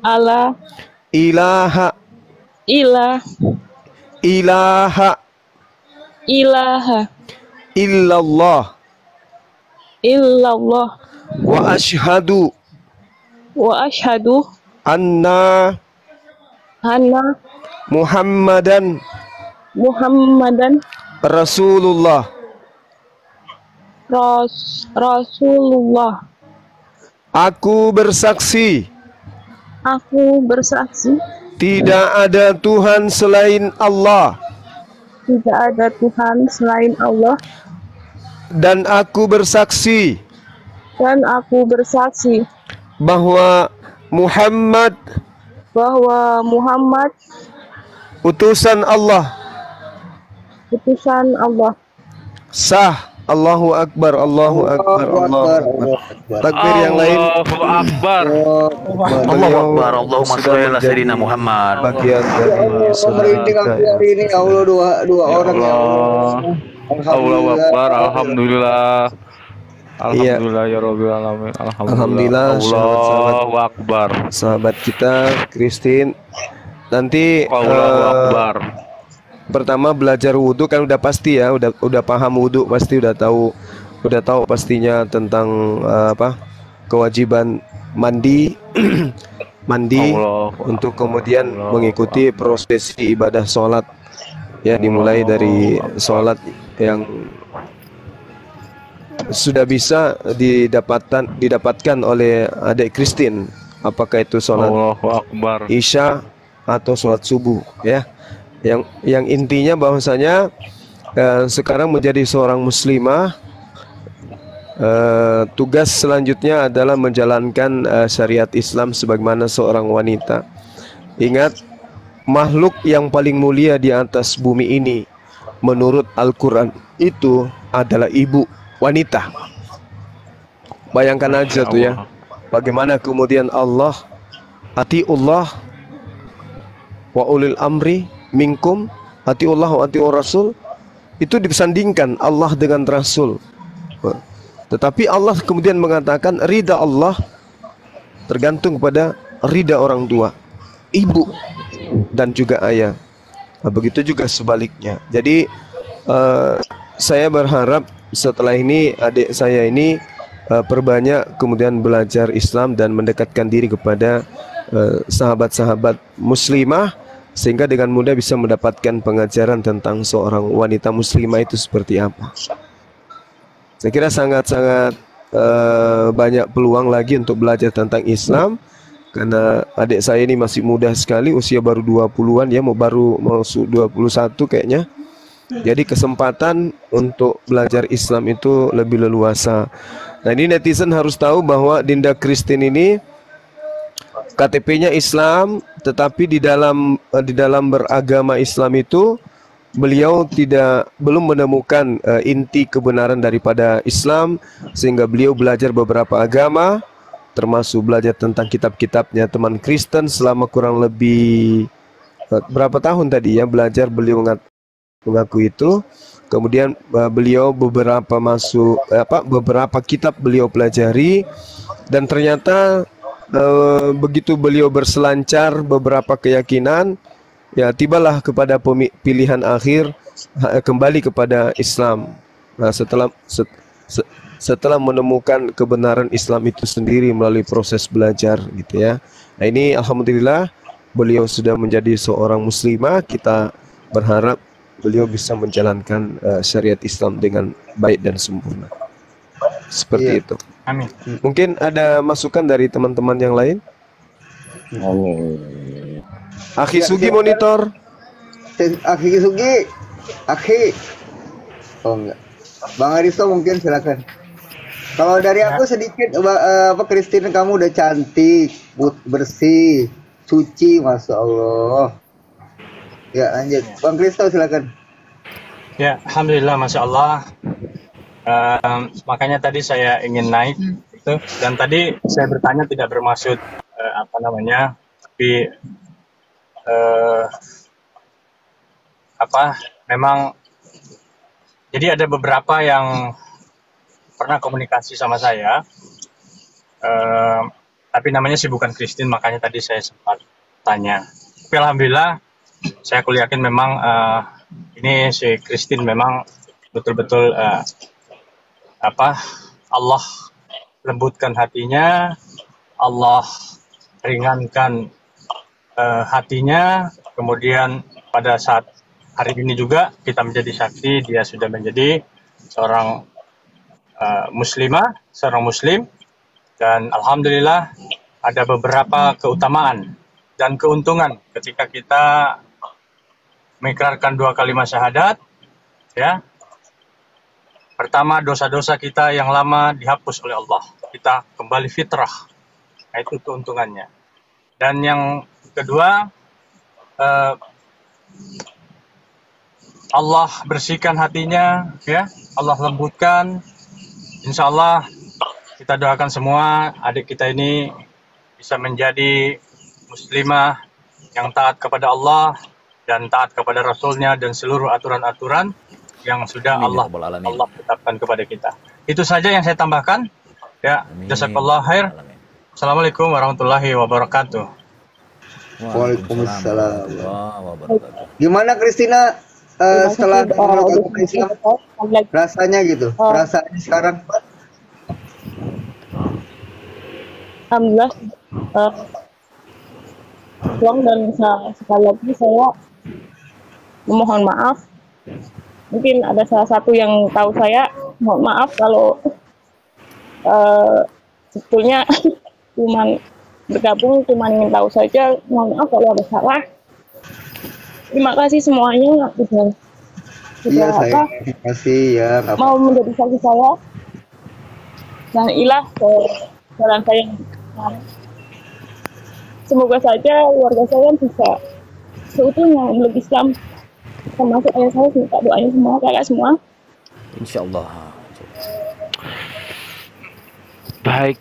ala ilaha ilah ilaha ilaha illallah illallah wa asyhadu wa asyhadu anna anna Muhammadan Muhammadan Rasulullah. Rasulullah. Aku bersaksi Aku bersaksi tidak ada Tuhan selain Allah, tidak ada Tuhan selain Allah, dan aku bersaksi dan aku bersaksi bahwa Muhammad bahwa Muhammad utusan Allah. utusan Allah. Sah. Allahu Akbar, Allahu Akbar, Allahu Akbar. Takbir yang lain. Allahu Akbar. Allahu Akbar. Beliau Allahumma sudah sholli ala menjadi sayyidina Muhammad. bagian dari saudara Merinding kita aku hari ini, ya Allah, dua Ya orang ya Allah. Allah. Allahu Akbar. Alhamdulillah. Iya. Alhamdulillah ya Rabbil alamin. Alhamdulillah, sahabat-sahabat. Allahu Akbar. Sahabat kita Christine nanti Allahu Akbar. pertama belajar wudhu kan udah pasti ya, udah paham wudhu, pasti udah tahu pastinya tentang apa kewajiban mandi mandi untuk kemudian mengikuti prosesi ibadah sholat ya, dimulai dari sholat yang sudah bisa didapatkan oleh adik Christine, apakah itu sholat Allahu Akbar. Isya atau sholat subuh ya, yang intinya bahwasanya sekarang menjadi seorang muslimah, tugas selanjutnya adalah menjalankan syariat Islam sebagaimana seorang wanita. Ingat, makhluk yang paling mulia di atas bumi ini menurut Al-Quran itu adalah ibu, wanita. Bayangkan aja tuh ya, bagaimana kemudian Allah, atiullah wa ulil amri minkum, atiullah wa atiur rasul, itu disandingkan Allah dengan Rasul. Tetapi Allah kemudian mengatakan ridha Allah tergantung pada ridha orang tua, ibu dan juga ayah. Nah, begitu juga sebaliknya. Jadi saya berharap setelah ini adik saya ini perbanyak kemudian belajar Islam dan mendekatkan diri kepada sahabat-sahabat muslimah, sehingga dengan mudah bisa mendapatkan pengajaran tentang seorang wanita muslimah itu seperti apa. Saya kira sangat-sangat banyak peluang lagi untuk belajar tentang Islam, karena adik saya ini masih muda sekali, usia baru 20-an ya, baru masuk 21 kayaknya. Jadi kesempatan untuk belajar Islam itu lebih leluasa. Nah, ini netizen harus tahu bahwa Dinda Christine ini KTP-nya Islam, tetapi di dalam beragama Islam itu beliau belum menemukan inti kebenaran daripada Islam, sehingga beliau belajar beberapa agama, termasuk belajar tentang kitab-kitabnya teman Kristen selama kurang lebih berapa tahun tadi ya belajar, beliau mengaku itu. Kemudian beliau beberapa kitab beliau pelajari, dan ternyata begitu beliau berselancar beberapa keyakinan, ya tibalah kepada pilihan akhir kembali kepada Islam. Nah, setelah menemukan kebenaran Islam itu sendiri melalui proses belajar gitu ya. Nah, ini alhamdulillah beliau sudah menjadi seorang muslimah. Kita berharap beliau bisa menjalankan syariat Islam dengan baik dan sempurna. Seperti itu. Amin. Mungkin ada masukan dari teman-teman yang lain? Akhi Sugi monitor. Akhi Sugi, Akhi. Oh enggak. Bang Aristo mungkin silakan. Kalau dari aku sedikit, Christine, kamu udah cantik, bersih, suci, masya Allah. Ya lanjut, Bang Kristo silakan. Ya, alhamdulillah, masya Allah. Makanya tadi saya ingin naik itu, dan tadi saya bertanya tidak bermaksud tapi memang jadi ada beberapa yang pernah komunikasi sama saya, Tapi namanya sih bukan Kristen, makanya tadi saya sempat tanya. Tapi alhamdulillah, saya yakin memang ini si Kristen memang betul-betul Allah lembutkan hatinya, Allah ringankan hatinya. Kemudian pada saat hari ini juga kita menjadi saksi, dia sudah menjadi seorang muslimah, seorang muslim, dan alhamdulillah ada beberapa keutamaan dan keuntungan ketika kita mengikrarkan 2 kalimat syahadat, ya. Pertama, dosa-dosa kita yang lama dihapus oleh Allah, kita kembali fitrah, nah, itu keuntungannya. Dan yang kedua, Allah bersihkan hatinya, ya, Allah lembutkan. Insya Allah kita doakan semua adik kita ini bisa menjadi muslimah yang taat kepada Allah dan taat kepada Rasulnya dan seluruh aturan-aturan yang sudah Allah tetapkan kepada kita. Itu saja yang saya tambahkan. Ya, jazakallah khair. Assalamualaikum warahmatullahi wabarakatuh. Waalaikumsalam. Gimana Kristina setelah memeluk Islam rasanya gitu? Rasanya sekarang? Alhamdulillah. Dan sekali lagi saya memohon maaf. Mungkin ada salah satu yang tahu saya, mohon maaf kalau sebetulnya cuman bergabung, cuman ingin tahu saja. Mohon maaf kalau ada salah. Terima kasih semuanya Iya, saya terima kasih ya. Mau menjadi saksi saya dan ilah ke jalan saya. Semoga saja warga saya bisa seutuhnya memeluk Islam, termasuk ayah saya. Minta doanya semua, kakak semua. Insya Allah. Baik.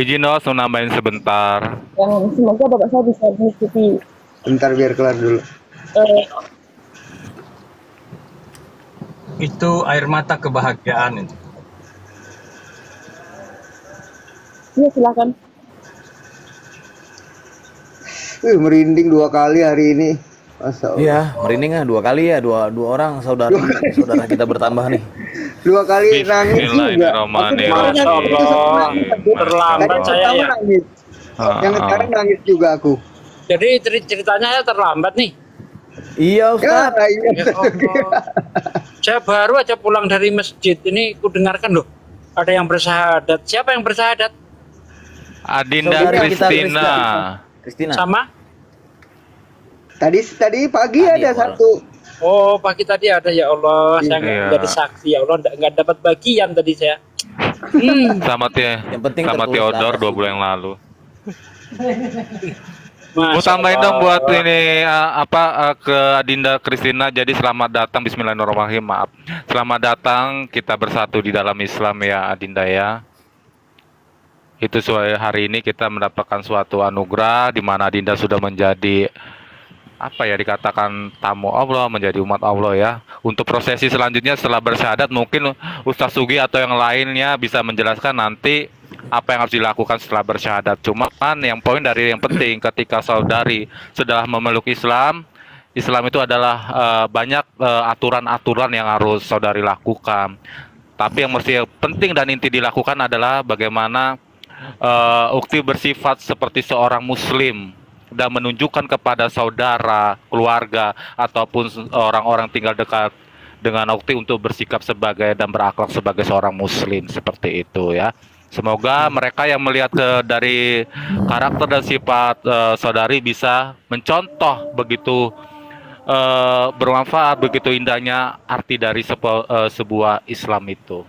Izin dong, nambahin sebentar. Yang semoga bapak saya bisa mengikuti. Bentar biar kelar dulu. Itu air mata kebahagiaan itu. Iya, silakan. Merinding 2 kali hari ini. Masa Allah. Iya, merinding 2 kali ya, dua orang saudara kita bertambah nih. 2 kali nangis juga. Bismillahirrahmanirrahim. Terlambat saya ya. Nangis. Yang sekarang nangis juga aku. Jadi ceritanya terlambat nih. Iya Ustaz. Ya, iya. Ya Allah. Saya baru aja pulang dari masjid ini, ku dengarkan loh, ada yang bersyahadat. Siapa yang bersyahadat? Adinda Kristina. Sama? Tadi pagi ada satu. Oh, pagi tadi ada, ya Allah. Saya Iya. nggak jadi saksi, ya Allah. Nggak dapat bagian tadi saya. Sama Theodor 2 bulan yang lalu. Mau Masya tambahin Allah. dong buat ini ke Adinda Kristina. Jadi selamat datang, Bismillahirrahmanirrahim. Maaf. Selamat datang, kita bersatu di dalam Islam ya Adinda ya. Itu hari ini kita mendapatkan suatu anugerah di mana Adinda sudah menjadi dikatakan tamu Allah, menjadi umat Allah ya. Untuk prosesi selanjutnya setelah bersyahadat mungkin Ustaz Sugi atau yang lainnya bisa menjelaskan nanti apa yang harus dilakukan setelah bersyahadat. Cuma kan yang penting ketika saudari sudah memeluk Islam itu adalah banyak aturan-aturan yang harus saudari lakukan. Tapi yang mesti penting dan inti dilakukan adalah bagaimana ukti bersifat seperti seorang muslim dan menunjukkan kepada saudara, keluarga ataupun orang-orang tinggal dekat dengan ukti untuk bersikap sebagai dan berakhlak sebagai seorang muslim, seperti itu ya. Semoga mereka yang melihat dari karakter dan sifat saudari bisa mencontoh begitu bermanfaat, begitu indahnya arti dari sebuah Islam itu.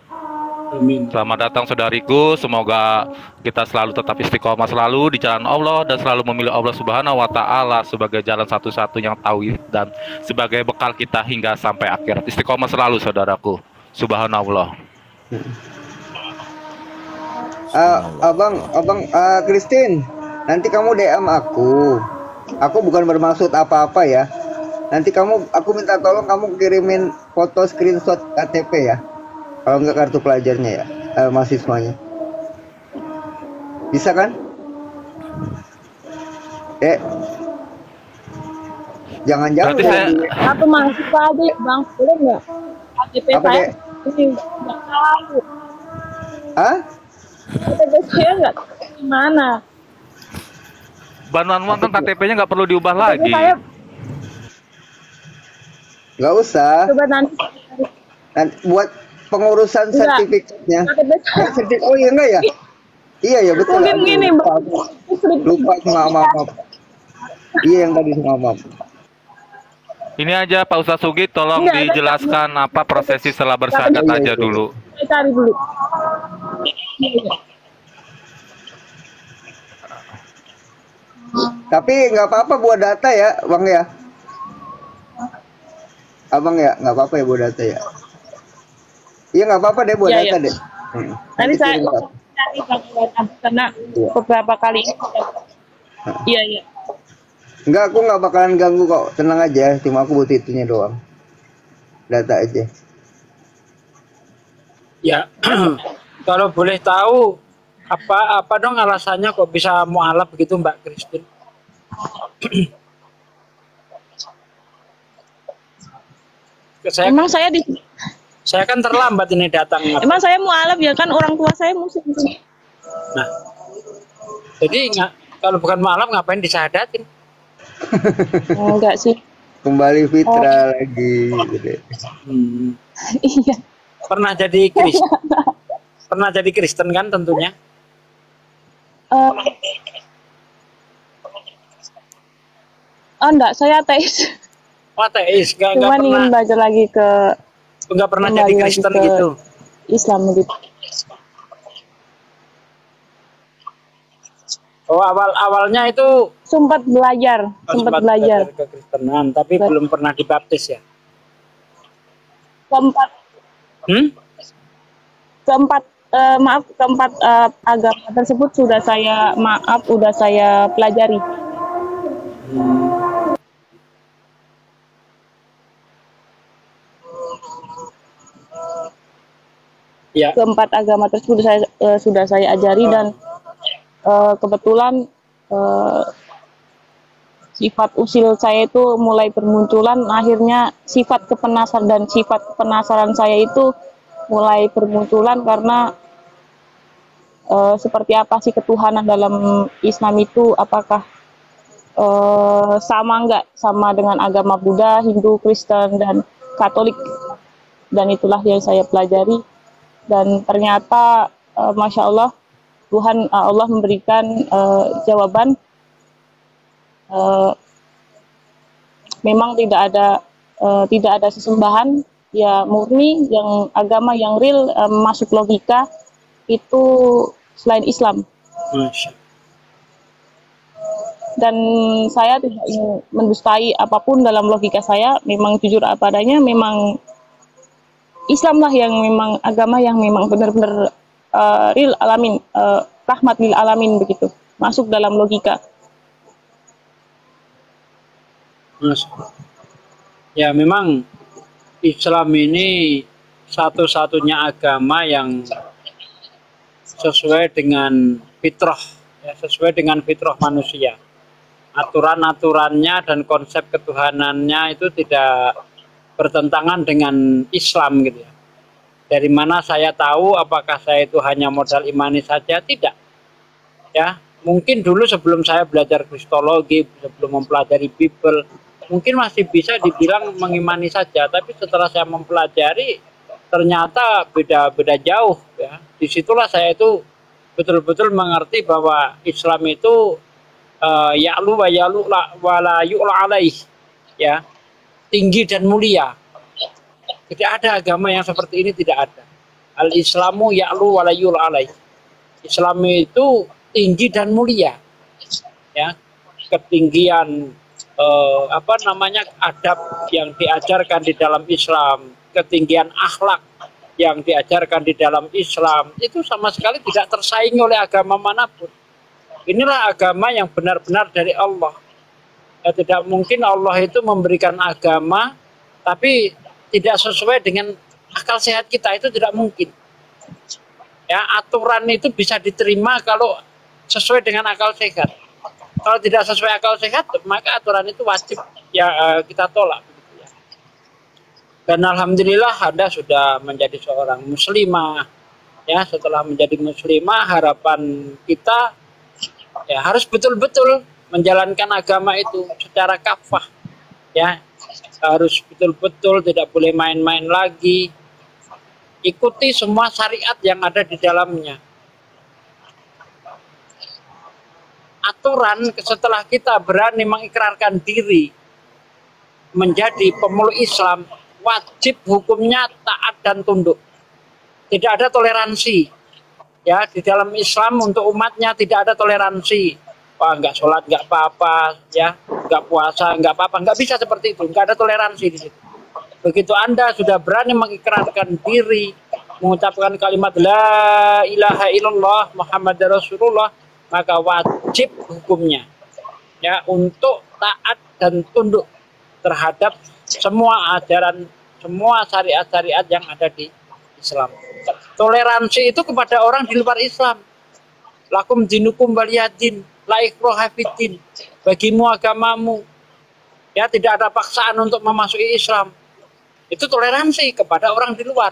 Amin. Selamat datang saudariku, semoga kita selalu tetap istiqomah selalu di jalan Allah dan selalu memilih Allah Subhanahu wa taala sebagai jalan satu-satunya yang tauhid dan sebagai bekal kita hingga sampai akhirat. Istiqomah selalu saudaraku. Subhanallah. Abang Christine, nanti kamu DM aku. Aku bukan bermaksud apa-apa ya. Nanti aku minta tolong kamu kirimin foto screenshot KTP ya. Kalau enggak kartu pelajarnya ya, mahasiswanya. Bisa kan? Jangan-jangan Berarti saya Satu mahasiswa aja bang, boleh nggak? KTP Apa, saya Dek? ini nggak tahu. Hah? KTP saya nggak tahu di mana. Bang Anwar kan KTP-nya nggak perlu diubah KTP lagi. saya Nggak usah. coba nanti Nanti buat pengurusan Enggak. sertifikatnya. KTP saya Oh iya enggak ya? Iya ya betul. mungkin Aduh, gini lupa. bang. Lupa aku, maaf. Iya yang tadi maaf. Ini aja Pak Ustaz Sugi, tolong Enggak, dijelaskan apa prosesi setelah bersyahadat Iya, aja iya. dulu. Saya cari dulu. Iya. Tapi nggak apa-apa buat data ya, Bang ya. Abang ya, nggak apa-apa ya buat data ya. Iya nggak apa-apa deh buat Iya, data iya. deh. Nanti saya kirim, Pak. cari bang karena Iya. beberapa kali. Iya iya. Enggak, aku nggak bakalan ganggu kok. Tenang aja, cuma aku butuh itunya doang. Data aja. Ya, kalau boleh tahu apa dong alasannya kok bisa mualaf begitu Mbak Christine? Emang Saya kan terlambat ini datang. emang saya mualaf ya kan orang tua saya muslim. Nah, jadi kalau bukan mualaf ngapain disyahadatin? Enggak sih. Kembali fitrah lagi. Gitu. Iya. Pernah jadi Kristen? Pernah jadi Kristen kan tentunya? Enggak, saya ateis. Oh, ateis, nggak Cuman ingin pernah, belajar lagi ke nggak pernah kembali jadi lagi Kristen ke gitu. Islam gitu. Oh, awalnya itu Sempat belajar, sempat belajar. kekristenan, tapi belum pernah dibaptis ya. Keempat keempat agama tersebut sudah saya pelajari. Ya, Keempat agama tersebut sudah saya ajari dan kebetulan sifat usil saya itu mulai bermunculan. Akhirnya sifat kepenasaran saya itu mulai bermunculan karena seperti apa sih ketuhanan dalam Islam itu, apakah sama dengan agama Buddha, Hindu, Kristen, dan Katolik. Dan itulah yang saya pelajari. Dan ternyata Masya Allah, Allah memberikan jawaban. Memang tidak ada sesembahan ya, murni yang agama yang real, masuk logika itu selain Islam. Dan saya tidak ingin mendustai apapun dalam logika saya. Memang jujur apa adanya, memang Islam lah yang memang agama yang memang benar-benar real alamin, rahmat lil alamin begitu, masuk dalam logika. Ya memang Islam ini satu-satunya agama yang sesuai dengan fitrah, ya, sesuai dengan fitrah manusia. Aturan-aturannya dan konsep ketuhanannya itu tidak bertentangan dengan Islam gitu ya. Dari mana saya tahu apakah saya itu hanya modal imani saja? Tidak. Ya, mungkin dulu sebelum saya belajar kristologi, sebelum mempelajari Bible, mungkin masih bisa dibilang mengimani saja, tapi setelah saya mempelajari ternyata beda-beda jauh ya. Disitulah saya itu betul-betul mengerti bahwa Islam itu ya'lu wa ya'lu wa la yu'la alaih, ya, tinggi dan mulia. Tidak ada agama yang seperti ini, tidak ada. Al-Islamu ya'lu wa la yu'la alaih. Islam itu tinggi dan mulia, ya, ketinggian adab yang diajarkan di dalam Islam, ketinggian akhlak yang diajarkan di dalam Islam itu sama sekali tidak tersaingi oleh agama manapun. Inilah agama yang benar-benar dari Allah. Ya, tidak mungkin Allah itu memberikan agama tapi tidak sesuai dengan akal sehat kita, itu tidak mungkin. Ya, aturan itu bisa diterima kalau sesuai dengan akal sehat. Kalau tidak sesuai akal sehat, maka aturan itu wajib ya kita tolak. Dan alhamdulillah Anda sudah menjadi seorang muslimah. Ya, setelah menjadi muslimah, harapan kita ya harus betul-betul menjalankan agama itu secara kafah. Ya, harus betul-betul, tidak boleh main-main lagi. Ikuti semua syariat yang ada di dalamnya. Aturan setelah kita berani mengikrarkan diri menjadi pemeluk Islam, wajib hukumnya taat dan tunduk. Tidak ada toleransi. Ya, di dalam Islam untuk umatnya tidak ada toleransi. Wah, nggak sholat nggak apa-apa, ya, nggak puasa nggak apa-apa, nggak bisa seperti itu. Nggak ada toleransi di situ. Begitu Anda sudah berani mengikrarkan diri, mengucapkan kalimat La ilaha illallah Muhammad Rasulullah, maka wajib hukumnya ya untuk taat dan tunduk terhadap semua ajaran, semua syariat-syariat yang ada di Islam. Toleransi itu kepada orang di luar Islam. Lakum dinukum waliyadin, la ikraha fiddin. Bagimu agamamu. Ya, tidak ada paksaan untuk memasuki Islam. Itu toleransi kepada orang di luar.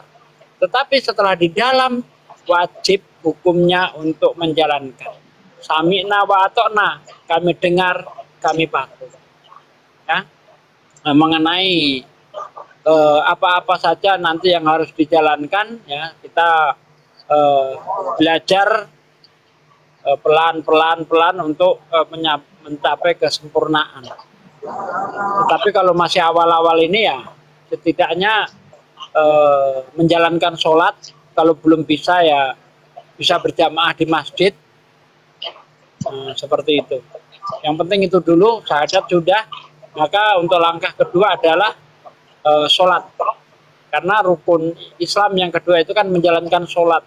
Tetapi setelah di dalam, wajib hukumnya untuk menjalankan. Sami'na wa ata'na, kami dengar, kami patuh. Ya. Nah, mengenai apa-apa saja nanti yang harus dijalankan, ya kita belajar pelan-pelan untuk mencapai kesempurnaan. Tetapi kalau masih awal-awal ini ya setidaknya menjalankan sholat, kalau belum bisa ya bisa berjamaah di masjid, seperti itu. Yang penting itu dulu, syahadat sudah. Maka untuk langkah kedua adalah sholat, karena rukun Islam yang kedua itu kan menjalankan sholat,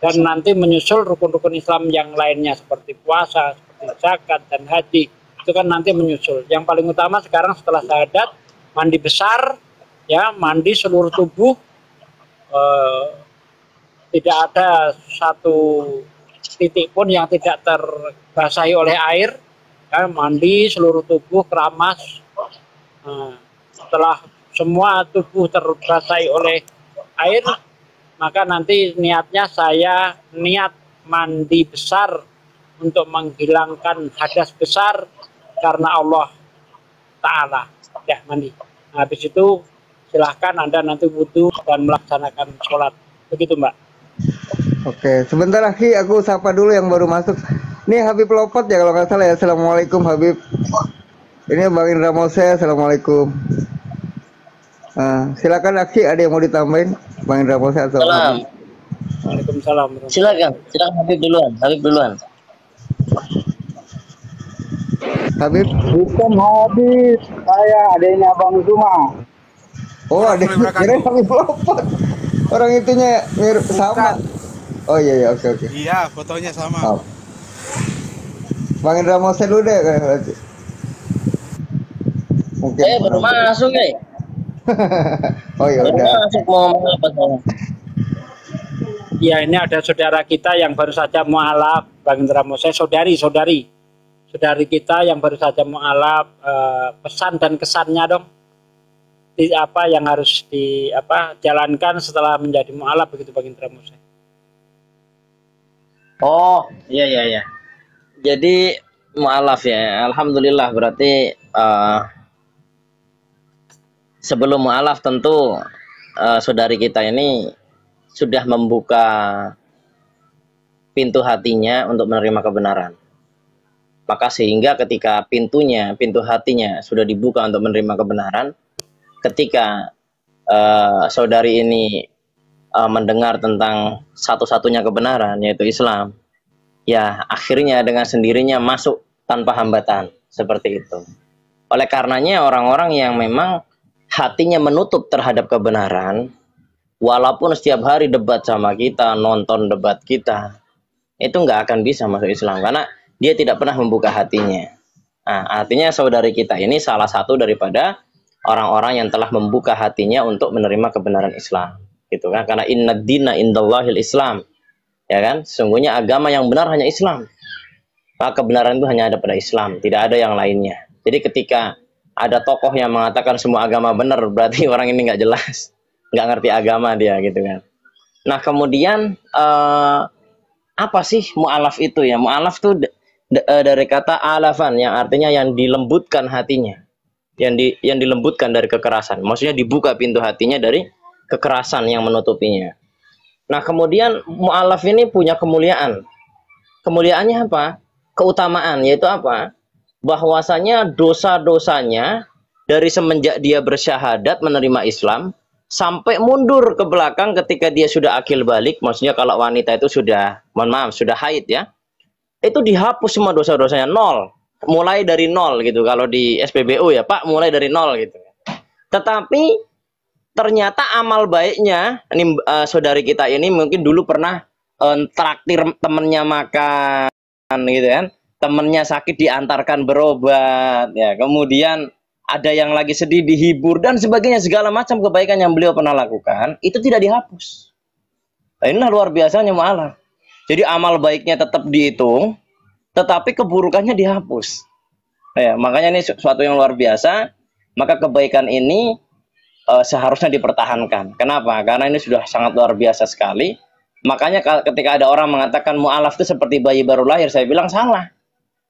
dan nanti menyusul rukun-rukun Islam yang lainnya seperti puasa, seperti zakat dan haji, itu kan nanti menyusul. Yang paling utama sekarang setelah syahadat, mandi besar, ya, mandi seluruh tubuh, tidak ada satu titik pun yang tidak terbasahi oleh air, ya, mandi seluruh tubuh, keramas. Setelah semua tubuh terbasahi oleh air, maka nanti niatnya saya niat mandi besar untuk menghilangkan hadas besar karena Allah Ta'ala. Ya, mandi. Nah, habis itu silahkan Anda nanti wudhu dan melaksanakan sholat. Begitu, Mbak. Oke, sebentar lagi aku sapa dulu yang baru masuk. Nih Habib Lopot ya kalau nggak salah ya. Assalamualaikum Habib. Ini Bang Indra Mose. Assalamualaikum. Silakan Aki, ada yang mau ditambahin? Bang Indra Mose. Assalamualaikum. Waalaikumsalam. Silakan Habib duluan. Habib. Bukan Habib, saya adanya Bang Zuma. Oh, adanya Habib Lopot. Orang itunya mirip sama. Oh iya, oke. Iya, fotonya sama. Oh. Bang Indra Mose dulu deh. Mungkin baru masuk ya. Oh ya udah. Masuk mau ngomong apa saya? Ya, ini ada saudara kita yang baru saja mualaf, Bang Indra Mose, saudari kita yang baru saja mualaf, pesan dan kesannya dong. Apa yang harus jalankan setelah menjadi mualaf, begitu Bang Indra Mose. Oh, iya. Jadi mualaf ya. Alhamdulillah, berarti sebelum mualaf tentu saudari kita ini sudah membuka pintu hatinya untuk menerima kebenaran. Maka sehingga ketika pintu hatinya sudah dibuka untuk menerima kebenaran, ketika saudari ini mendengar tentang satu-satunya kebenaran, yaitu Islam, ya akhirnya dengan sendirinya masuk tanpa hambatan, seperti itu. Oleh karenanya orang-orang yang memang hatinya menutup terhadap kebenaran, walaupun setiap hari debat sama kita, nonton debat kita, itu nggak akan bisa masuk Islam, karena dia tidak pernah membuka hatinya. Nah, artinya saudari kita ini salah satu daripada orang-orang yang telah membuka hatinya untuk menerima kebenaran Islam, gitu kan? Karena inna dina indallahil Islam, ya kan? Sesungguhnya agama yang benar hanya Islam. maka kebenaran itu hanya ada pada Islam, tidak ada yang lainnya. Jadi ketika ada tokoh yang mengatakan semua agama benar, berarti orang ini nggak jelas, nggak ngerti agama dia gitu kan. Nah kemudian apa sih mu'alaf itu ya? Mu'alaf itu dari kata alafan yang artinya yang dilembutkan hatinya, yang dilembutkan dari kekerasan. Maksudnya dibuka pintu hatinya dari kekerasan yang menutupinya. Nah kemudian mu'alaf ini punya kemuliaan. Kemuliaannya apa? Keutamaan, yaitu apa? Bahwasanya dosa-dosanya dari semenjak dia bersyahadat menerima Islam sampai mundur ke belakang ketika dia sudah akil balik, maksudnya kalau wanita itu sudah, mohon maaf, sudah haid ya, itu dihapus semua dosa-dosanya, nol, mulai dari nol gitu. Kalau di SPBU ya Pak, mulai dari nol gitu. Tetapi ternyata amal baiknya, ini saudari kita ini mungkin dulu pernah traktir temennya makan gitu kan, temennya sakit diantarkan berobat ya, kemudian ada yang lagi sedih dihibur dan sebagainya, segala macam kebaikan yang beliau pernah lakukan itu tidak dihapus. Nah, inilah luar biasanya mu'alaf. Jadi amal baiknya tetap dihitung, tetapi keburukannya dihapus. Ya, makanya ini suatu yang luar biasa. Maka kebaikan ini seharusnya dipertahankan. Kenapa? Karena ini sudah sangat luar biasa sekali. Makanya ketika ada orang mengatakan mu'alaf itu seperti bayi baru lahir, saya bilang salah.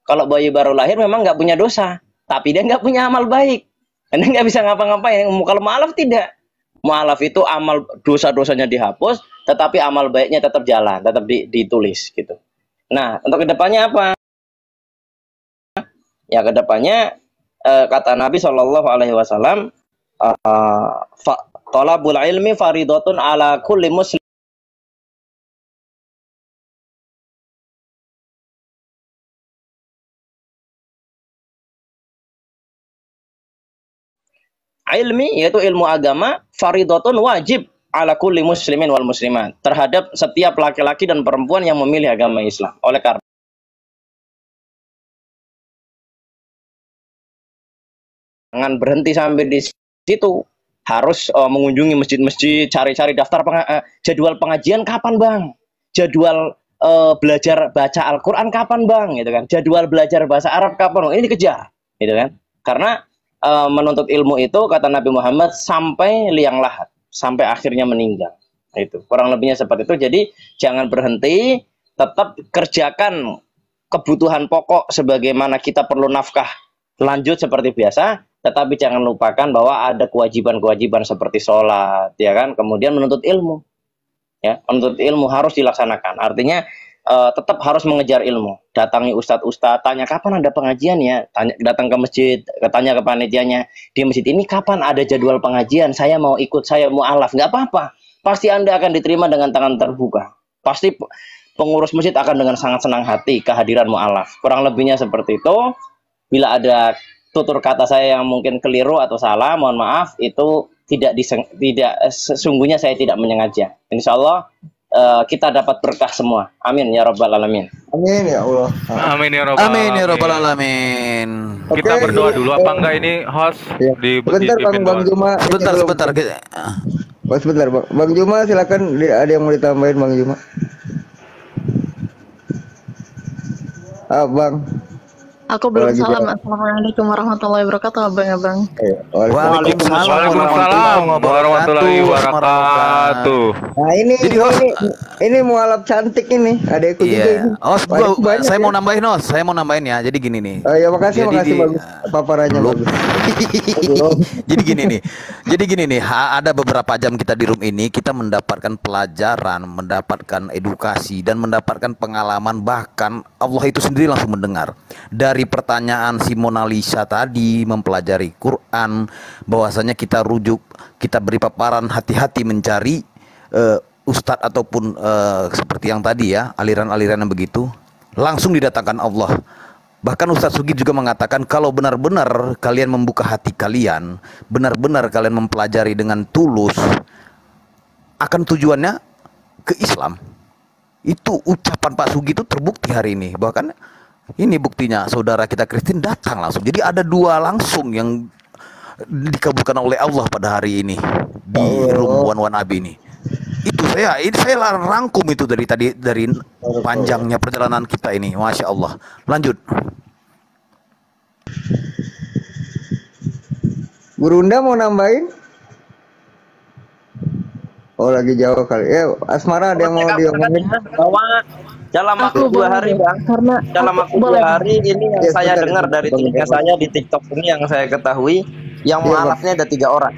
Kalau bayi baru lahir memang nggak punya dosa, tapi dia nggak punya amal baik. Dia nggak bisa ngapa-ngapain. Kalau mu'alaf tidak. Mu'alaf itu amal dosa-dosanya dihapus, tetapi amal baiknya tetap jalan, tetap ditulis gitu. Nah, untuk kedepannya apa? Ya kedepannya kata Nabi Shallallahu Alaihi Wasallam, thalabul ilmi faridatun ala kulli muslim. Ilmi yaitu ilmu agama, faridatun wajib ala kulli muslimin wal muslimat, terhadap setiap laki-laki dan perempuan yang memilih agama Islam. Oleh karena jangan berhenti sampai di situ, harus mengunjungi masjid-masjid, cari-cari daftar jadwal pengajian kapan Bang, jadwal belajar baca Al-Quran kapan Bang, gitu kan, jadwal belajar bahasa Arab kapan Bang, ini dikejar, gitu kan, karena menuntut ilmu itu kata Nabi Muhammad sampai liang lahat, sampai akhirnya meninggal. Itu kurang lebihnya seperti itu. Jadi jangan berhenti, tetap kerjakan kebutuhan pokok sebagaimana kita perlu nafkah lanjut seperti biasa, tetapi jangan lupakan bahwa ada kewajiban-kewajiban seperti sholat, ya kan, kemudian menuntut ilmu, ya, menuntut ilmu harus dilaksanakan. Artinya tetap harus mengejar ilmu, datangi ustadz-ustadz, tanya kapan ada pengajian ya, datang ke masjid, tanya ke panitianya di masjid ini kapan ada jadwal pengajian, saya mau ikut, saya mau mu'alaf, nggak apa-apa, pasti Anda akan diterima dengan tangan terbuka, pasti pengurus masjid akan dengan sangat senang hati kehadiran mu'alaf. Kurang lebihnya seperti itu. Bila ada tutur kata saya yang mungkin keliru atau salah, mohon maaf, itu tidak sesungguhnya saya tidak menyengaja. Insya Allah kita dapat berkah semua. Amin ya rabbal alamin. Amin ya Allah. Amin ya rabbal Amin ya alamin. rabbal alamin. Kita berdoa dulu apa enggak ini host Ya. di Sebentar Bang Juma. Sebentar. Sebentar Bang Juma, silakan, ada yang mau ditambahin Bang Juma. Bang. Aku belum Lagi salam. Bang. Assalamualaikum warahmatullahi wabarakatuh, abang-abang. Waalaikumsalam warahmatullahi wabarakatuh. Nah ini mualaf cantik ini, adekku juga ini. Saya mau nambahin ya. Jadi gini nih. Ya makasih bagus paparannya bagus. Jadi gini nih, ada beberapa jam kita di room ini, kita mendapatkan pelajaran, mendapatkan edukasi, dan mendapatkan pengalaman. Bahkan Allah itu sendiri langsung mendengar dari pertanyaan si Mona Lisa tadi, mempelajari Quran, bahwasanya kita rujuk, kita beri paparan, hati-hati mencari ustadz ataupun seperti yang tadi ya, aliran-aliran yang begitu, langsung didatangkan Allah. Bahkan Ustadz Sugi juga mengatakan kalau benar-benar kalian membuka hati kalian, benar-benar kalian mempelajari dengan tulus, akan tujuannya ke Islam. Itu ucapan Pak Sugi itu terbukti hari ini. Bahkan ini buktinya, saudara kita Kristin datang langsung. Jadi ada dua langsung yang dikabulkan oleh Allah pada hari ini di room One Abi ini. Itu saya Saya rangkum itu dari tadi, dari panjangnya perjalanan kita ini, masya Allah. Lanjut. Burunda mau nambahin? Oh lagi jauh kali. Ya, Asmara ada yang mau diomongin? Bahwa dalam waktu Aku 2 boleh hari deh, bang, karena dalam aku waktu boleh 2 Bang. hari ini yang Ya saya sebentar, dengar dari Bang, telinga Bang. saya di TikTok ini, yang saya ketahui, yang Iya bang. mualafnya ada 3 orang.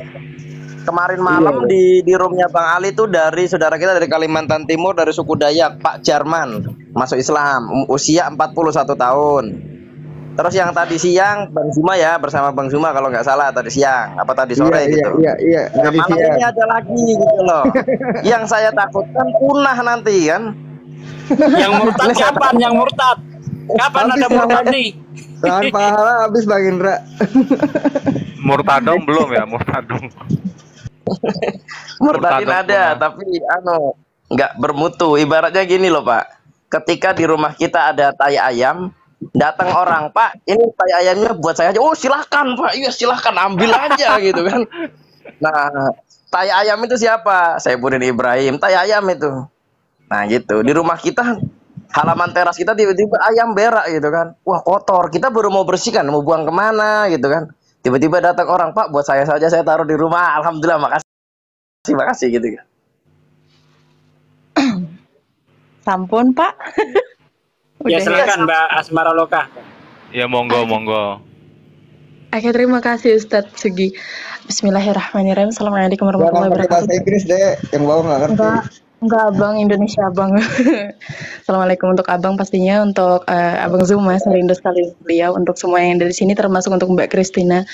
Kemarin Iya malam bang. di roomnya Bang Ali itu dari saudara kita dari Kalimantan Timur, dari suku Dayak, Pak Jarman, masuk Islam, usia 41 tahun. Terus yang tadi siang Bang Zuma ya, bersama Bang Zuma kalau nggak salah tadi siang apa tadi Iya sore iya gitu. iya iya. Nah Tadi malam siang. ini ada lagi gitu loh. Yang saya takutkan punah nanti kan. Yang murtad kapan? Yang murtad? Kapan Habis ada murtad tangan, nih? tangan pahala habis Bang Indra. Murtadong belum ya, murtadong. Murtadin Murtadong ada, punah. tapi nggak bermutu. Ibaratnya gini loh Pak. Ketika di rumah kita ada tai ayam, datang orang, Pak, ini tai ayamnya buat saya aja. Oh silahkan Pak, iya silahkan ambil aja gitu kan. Nah, tai ayam itu siapa? Saifuddin Ibrahim, tai ayam itu. Nah gitu, di rumah kita halaman teras kita tiba-tiba ayam berak gitu kan. Wah kotor, kita baru mau bersihkan, mau buang kemana gitu kan. Tiba-tiba datang orang, Pak, buat saya saja, saya taruh di rumah. Alhamdulillah, makasih gitu kan. Sampun Pak. Ya Udah ya. silakan Mbak Asmara Loka. Ya monggo, monggo. Oke, terima kasih Ustadz Sugi. Bismillahirrahmanirrahim. Assalamualaikum Jangan warahmatullahi pakai wabarakatuh. bahasa Inggris deh, yang bawah nggak ngerti. Enggak Abang, Indonesia Abang. Assalamualaikum untuk Abang pastinya, untuk Abang Zuma, saya rindu sekali beliau, untuk semua yang dari sini, termasuk untuk Mbak Christina.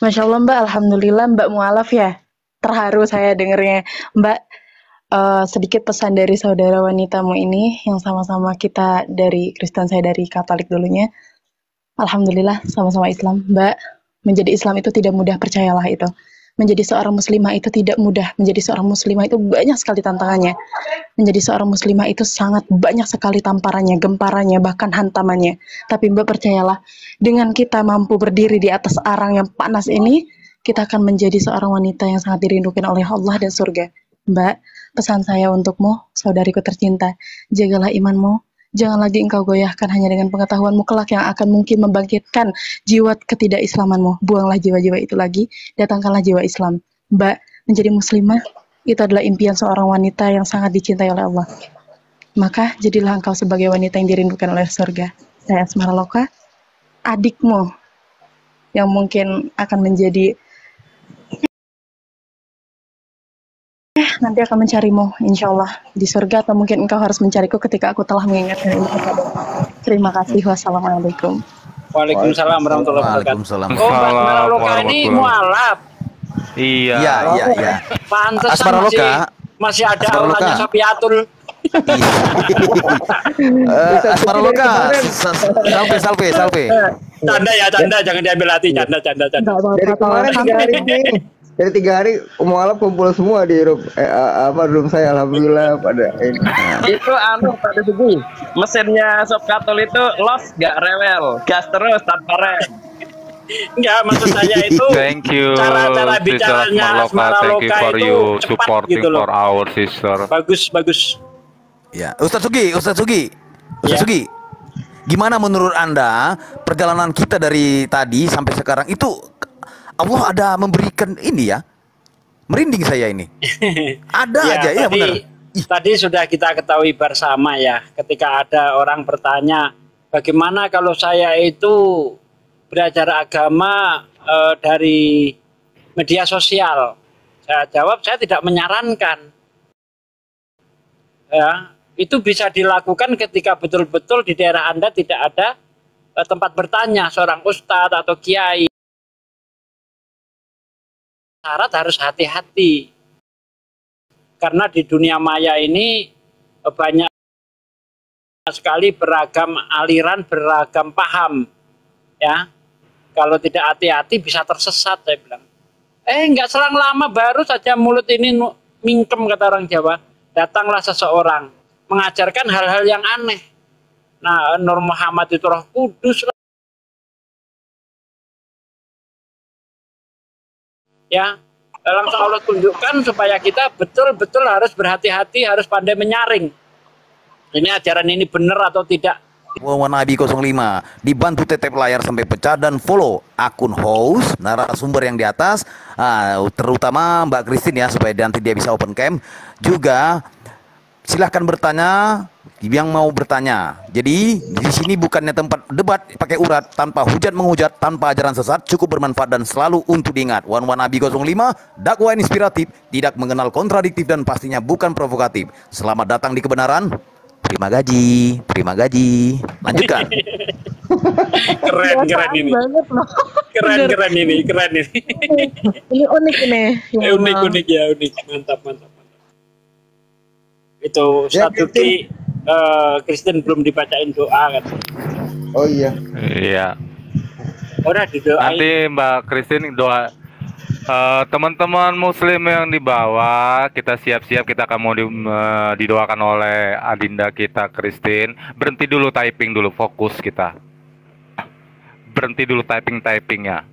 Masya Allah Mbak, Alhamdulillah Mbak mualaf ya. Terharu saya dengernya. Mbak, sedikit pesan dari saudara wanitamu ini, yang sama-sama kita dari Kristen, saya dari Katolik dulunya. Alhamdulillah, sama-sama Islam. Mbak, menjadi Islam itu tidak mudah, percayalah itu. Menjadi seorang muslimah itu tidak mudah. Menjadi seorang muslimah itu banyak sekali tantangannya. Menjadi seorang muslimah itu sangat banyak sekali tamparannya, gemparannya, bahkan hantamannya. Tapi Mbak percayalah, dengan kita mampu berdiri di atas arang yang panas ini, kita akan menjadi seorang wanita yang sangat dirindukan oleh Allah dan surga. Mbak, pesan saya untukmu, saudariku tercinta, jagalah imanmu. Jangan lagi engkau goyahkan hanya dengan pengetahuanmu kelak yang akan mungkin membangkitkan jiwa ketidakislamanmu. Buanglah jiwa-jiwa itu lagi, datangkanlah jiwa Islam. Mbak, menjadi muslimah, itu adalah impian seorang wanita yang sangat dicintai oleh Allah. Maka, jadilah engkau sebagai wanita yang dirindukan oleh surga. Saya Asmara Loka, adikmu, yang mungkin akan menjadi nanti akan mencarimu, insya Allah, di surga, atau mungkin engkau harus mencariku ketika aku telah mengingatkan ini kepada. Terima kasih. Wassalamualaikum. Waalaikumsalam warahmatullahi wabarakatuh. Waalaikumsalam. Oh Mbak Asmara Loka ini mualaf. Iya. Iya. Pantesan Asmara Loka. masih ada Asmara Loka. auranya Sapiatul. Asmara Loka, salve. Canda ya, canda, jangan diambil hati, canda. Dari kemarin 3 hari nih. Dari 3 hari mualaf kumpul semua di room room saya, alhamdulillah pada ini. Itu Pak Desugi, mesinnya Sob Katol itu los gak rewel, gas terus tanpa rem. Enggak, maksud saya itu Thank you, cara Sister bicaranya Asmara Asmara Loka. Thank you Loka for itu you cepat supporting gitu loh. for our sister. Bagus. Ya, Ustaz Sugi. Ya. Gimana menurut Anda perjalanan kita dari tadi sampai sekarang itu, Allah ada memberikan ini ya, merinding saya ini. Ada aja ya benar. Tadi sudah kita ketahui bersama ya, ketika ada orang bertanya, bagaimana kalau saya itu belajar agama dari media sosial? Saya jawab, saya tidak menyarankan. Ya, itu bisa dilakukan ketika betul-betul di daerah Anda tidak ada tempat bertanya seorang ustadz atau kiai. Syarat harus hati-hati. Karena di dunia maya ini banyak sekali beragam aliran, beragam paham. Ya, kalau tidak hati-hati bisa tersesat, saya bilang. Nggak selang lama baru saja mulut ini mingkem, kata orang Jawa. Datanglah seseorang mengajarkan hal-hal yang aneh. Nah, Nur Muhammad itu Roh Kudus. Ya, langsung Allah tunjukkan supaya kita betul-betul harus berhati-hati, harus pandai menyaring. Ini ajaran ini benar atau tidak. Nabi 05, dibantu tetep layar sampai pecah dan follow akun host narasumber yang di atas, terutama Mbak Christine ya, supaya nanti dia bisa open cam. Juga silahkan bertanya yang mau bertanya. Jadi di sini bukannya tempat debat pakai urat, tanpa hujat menghujat, tanpa ajaran sesat, cukup bermanfaat dan selalu untuk diingat. Nabi 05, dakwah inspiratif, tidak mengenal kontradiktif dan pastinya bukan provokatif. Selamat datang di kebenaran. Terima gaji, terima gaji. Lanjutkan. Keren ini. Banget loh. Keren ini. Ini unik ini. Unik ya, unik. Mantap. Itu Ya, satu ki Kristen belum dibacain doa kan. Oh iya. Iya. Udah didoain. Nanti Mbak Christine doa. Teman-teman muslim yang di bawah, kita siap-siap, kita akan mau didoakan oleh adinda kita Christine. Berhenti dulu typing dulu, fokus kita. Berhenti dulu typingnya.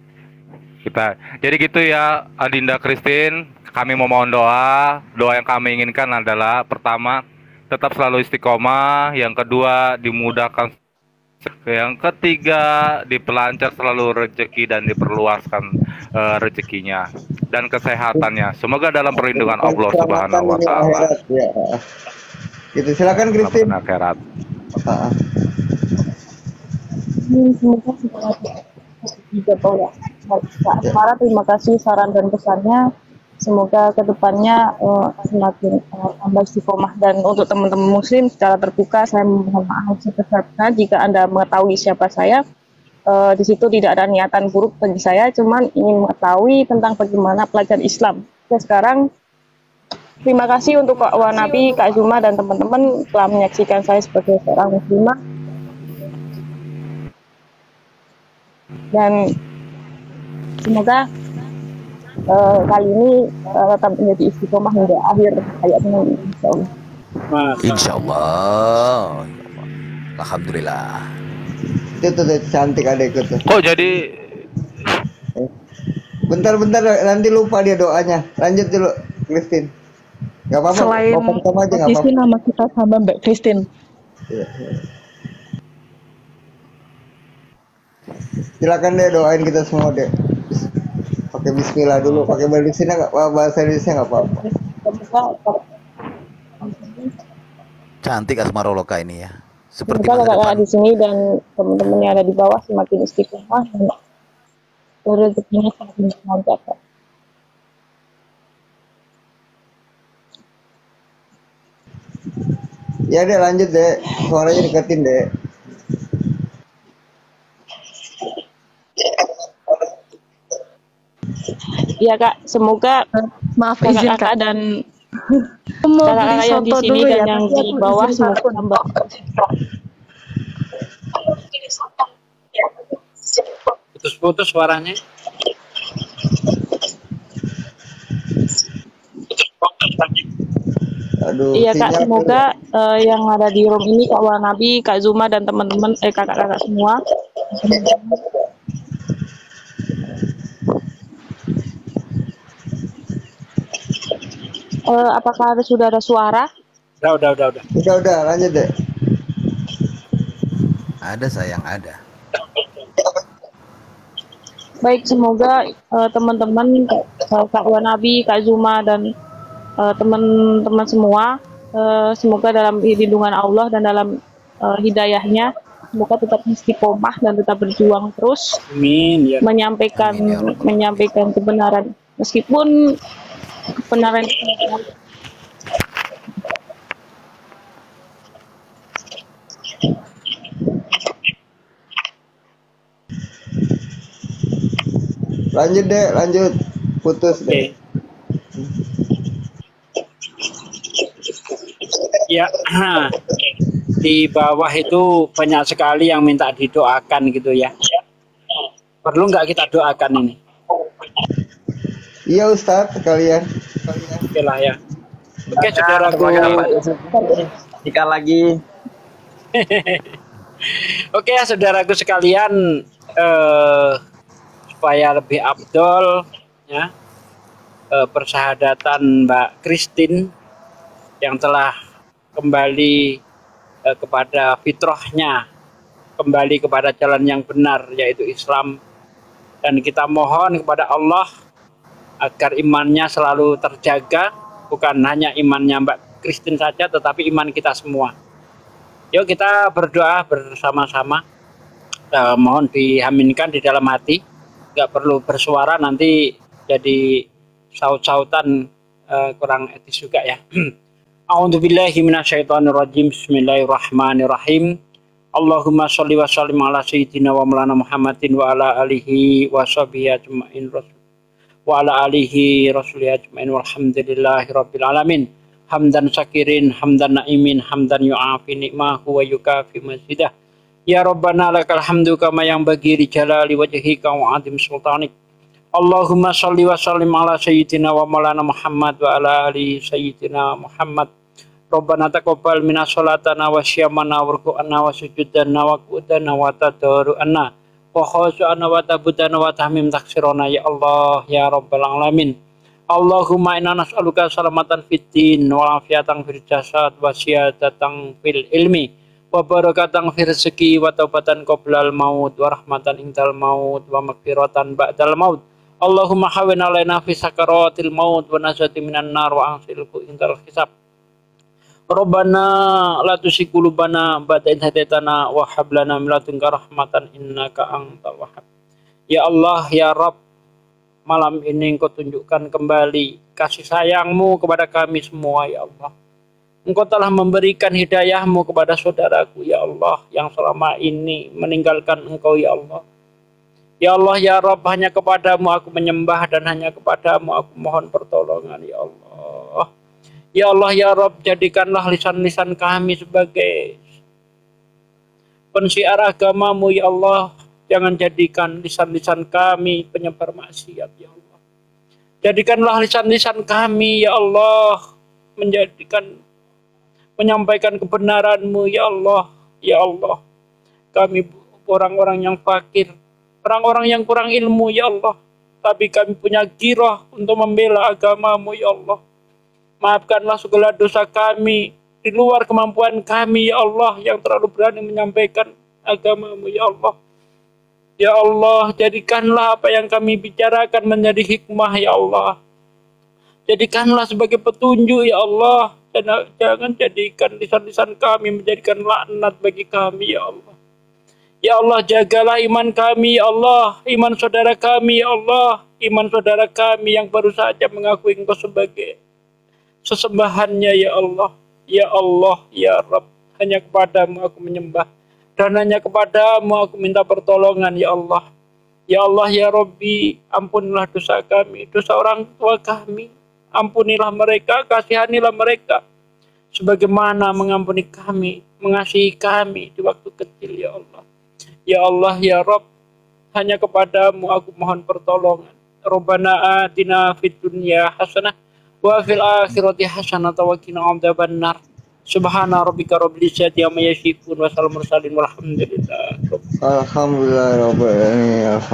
Jadi gitu ya adinda Christine, kami mohon doa. Doa yang kami inginkan adalah pertama, tetap selalu istiqomah, yang kedua dimudahkan, yang ketiga dipelancar selalu rezeki dan diperluaskan rezekinya dan kesehatannya. Semoga dalam perlindungan Allah Subhanahu wa taala. Ya. Gitu, silakan Christine. Akhirat. Semoga juga ya. Para terima kasih saran dan pesannya. Semoga kedepannya semakin tambah istiqomah, dan untuk teman-teman muslim secara terbuka saya mohon maaf sebesar-besarnya jika Anda mengetahui siapa saya. Di situ tidak ada niatan buruk bagi saya, cuman ingin mengetahui tentang bagaimana pelajar Islam. Sekarang terima kasih untuk Kak Wanabi, Kak Zuma dan teman-teman telah menyaksikan saya sebagai seorang muslimah, dan semoga kali ini tetap menjadi istiqomah hingga akhir hayatnya, insyaallah. Insyaallah. Alhamdulillah. Itu tuh cantik adekku tuh. Kok jadi Bentar nanti lupa dia doanya. Lanjut dulu Christine. Gak apa-apa. Selain sama aja, gak posisi apa-apa. nama kita sama Mbak Christine. Iya. Silakan deh doain kita semua deh. Pakai bismillah dulu, pakai bahasa Indonesia nggak apa-apa. Cantik Asmaroloka ini ya. Seperti Semoga masa kakak depan. di sini dan teman-teman yang ada di bawah semakin istiqomah dan rezekinya semakin lancar. Ya deh lanjut deh, suaranya deketin deh. Iya Kak, semoga Maaf izin kakak Kak. dan Mau beli kakak-kakak yang di soto sini dulu dan ya. yang Nanti di aku bawah izin semoga masuk. tambah. Putus-putus suaranya. Aduh, Iya Kak, sinyal semoga yang ada di room ini Kak Wanabi, Kak Zuma dan teman-teman kakak-kakak semua. Apakah sudah ada suara? Udah. Udah lanjut deh. Ada sayang, ada. Baik, semoga teman-teman Kak Wanabi, Kak Zuma dan teman-teman semua semoga dalam lindungan Allah dan dalam hidayahnya, semoga tetap istiqomah dan tetap berjuang terus Amin ya. menyampaikan kebenaran, meskipun kebenaran Lanjut deh, lanjut. Putus deh. Ya, di bawah itu banyak sekali yang minta didoakan gitu ya. Perlu nggak kita doakan ini? Iya Ustadz, sekalian. Oke lah ya. Oke saudaraku. Jika lagi Oke ya saudaraku sekalian, supaya lebih afdol ya, persahadatan Mbak Christine yang telah kembali kepada fitrahnya, kembali kepada jalan yang benar yaitu Islam, dan kita mohon kepada Allah agar imannya selalu terjaga, bukan hanya imannya Mbak Christine saja tetapi iman kita semua. Yuk kita berdoa bersama-sama, mohon diaminkan di dalam hati, nggak perlu bersuara nanti jadi saut-sautan kurang etis juga ya. A'udzubillahi minasyaitonirrajim. Bismillahirrahmanirrahim. Allahumma sholli wa sallim ala sayyidina wa maulana Muhammadin wa ala alihi wa sahbihi ajmain wa ala alihi rasulihi ajmain walhamdulillahi rabbil alamin. Hamdan syakirin, hamdan naimin, hamdan yu'afi ni'mahu wa yukafi mazidah. Ya Rabbana lakal hamdu kama yang bagi jalali wajhika wa adim sultanik. Allahumma sholli wa sallim ala sayyidina wa maulana Muhammad wa ala alihi sayyidina Muhammad. Rabbana taqabbal minna sholatana wa syamana wa ruku'ana wa sujudana wa qu'udana wa tadaru'ana wa khushu'ana wa tabudana wa tahmim taksirona ya Allah ya Rabbal alamin. Allahumma inna nas'aluka salamatan fid din wa afiatan fil jasad wa siyadatan fil ilmi wa barakatan fil rezeki wa taubatan qoblal maut wa rahmatan indal maut wa maghfiratan ba'dal maut. Allahumma hawwin alaina fi sakaratil maut wa najati minan nar wa ansilhu indal hisab. Rabbana la tuzigh qulubana ba'da idh hadaitana wa hab lana min ladunka rahmatan innaka antal wahhab. Ya Allah ya Rabb, malam ini Engkau tunjukkan kembali kasih sayang-Mu kepada kami semua ya Allah. Engkau telah memberikan hidayah-Mu kepada saudaraku ya Allah yang selama ini meninggalkan Engkau ya Allah. Ya Allah ya Rabb, hanya kepadamu aku menyembah dan hanya kepadamu aku mohon pertolongan ya Allah. Ya Allah ya Rabb, jadikanlah lisan-lisan kami sebagai pensiar agama-Mu ya Allah. Jangan jadikan lisan-lisan kami penyebar maksiat ya Allah. Jadikanlah lisan-lisan kami ya Allah menyampaikan kebenaran-Mu ya Allah. Ya Allah, kami orang-orang yang fakir, orang-orang yang kurang ilmu ya Allah, tapi kami punya girah untuk membela agama-Mu ya Allah. Maafkanlah segala dosa kami di luar kemampuan kami ya Allah yang terlalu berani menyampaikan agama-Mu ya Allah. Ya Allah, jadikanlah apa yang kami bicarakan menjadi hikmah ya Allah. Jadikanlah sebagai petunjuk ya Allah. Jangan jadikan lisan-lisan kami menjadikan laknat bagi kami ya Allah. Ya Allah, jagalah iman kami ya Allah, iman saudara kami ya Allah, iman saudara kami yang baru saja mengakui Engkau sebagai sesembahannya ya Allah. Ya Allah ya Rabb, hanya kepadamu aku menyembah dan hanya kepadamu aku minta pertolongan ya Allah. Ya Allah ya Rabbi, ampunilah dosa kami, dosa orang tua kami, ampunilah mereka, kasihanilah mereka sebagaimana mengampuni kami, mengasihi kami di waktu kecil ya Allah. Ya Allah ya Rabb, hanya kepadamu aku mohon pertolongan. Rabbana atina fid dunya hasanah wa fil akhirati hasanah wa qina adzabannar. Subhana rabbika rabbil izzati amma yasifun wa salamun mursalin walhamdulillah. Alhamdulillah rabbil alamin.